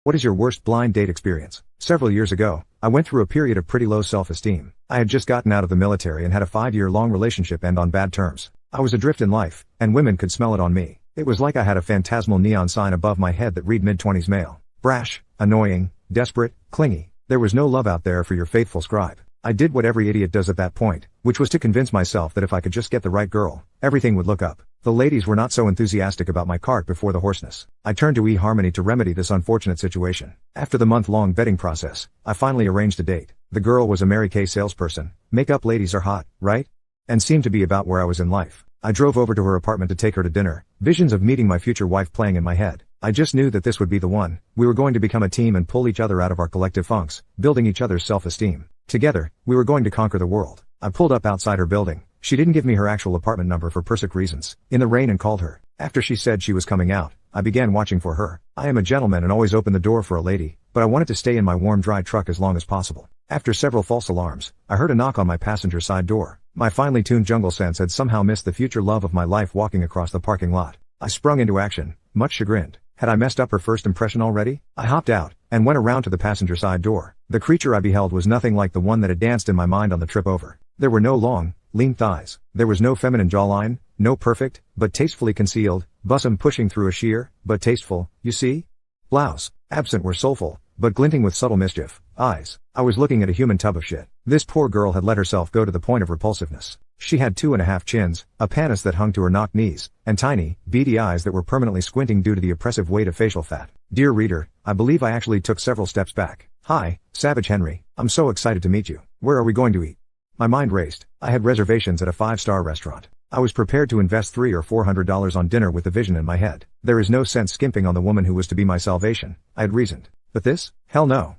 What is your worst blind date experience? Several years ago, I went through a period of pretty low self-esteem. I had just gotten out of the military and had a 5-year-long relationship end on bad terms. I was adrift in life, and women could smell it on me. It was like I had a phantasmal neon sign above my head that read mid-20s male. Brash, annoying, desperate, clingy. There was no love out there for your faithful scribe. I did what every idiot does at that point, which was to convince myself that if I could just get the right girl, everything would look up. The ladies were not so enthusiastic about my cart before the hoarseness. I turned to eHarmony to remedy this unfortunate situation. After the month-long vetting process, I finally arranged a date. The girl was a Mary Kay salesperson. Makeup ladies are hot, right? And seemed to be about where I was in life. I drove over to her apartment to take her to dinner, visions of meeting my future wife playing in my head. I just knew that this would be the one. We were going to become a team and pull each other out of our collective funks, building each other's self-esteem. Together, we were going to conquer the world. I pulled up outside her building. She didn't give me her actual apartment number for personal reasons, in the rain, and called her. After she said she was coming out, I began watching for her. I am a gentleman and always open the door for a lady, but I wanted to stay in my warm dry truck as long as possible. After several false alarms, I heard a knock on my passenger side door. My finely tuned jungle sense had somehow missed the future love of my life walking across the parking lot. I sprung into action, much chagrined. Had I messed up her first impression already? I hopped out, and went around to the passenger side door. The creature I beheld was nothing like the one that had danced in my mind on the trip over. There were no long, lean thighs. There was no feminine jawline, no perfect, but tastefully concealed, bosom pushing through a sheer, but tasteful, you see? Blouse. Absent were soulful, but glinting with subtle mischief, eyes. I was looking at a human tub of shit. This poor girl had let herself go to the point of repulsiveness. She had 2.5 chins, a panis that hung to her knock knees, and tiny, beady eyes that were permanently squinting due to the oppressive weight of facial fat. Dear reader, I believe I actually took several steps back. Hi, Savage Henry. I'm so excited to meet you. Where are we going to eat? My mind raced. I had reservations at a 5-star restaurant. I was prepared to invest $300 or $400 on dinner with the vision in my head. There is no sense skimping on the woman who was to be my salvation, I had reasoned. But this? Hell no.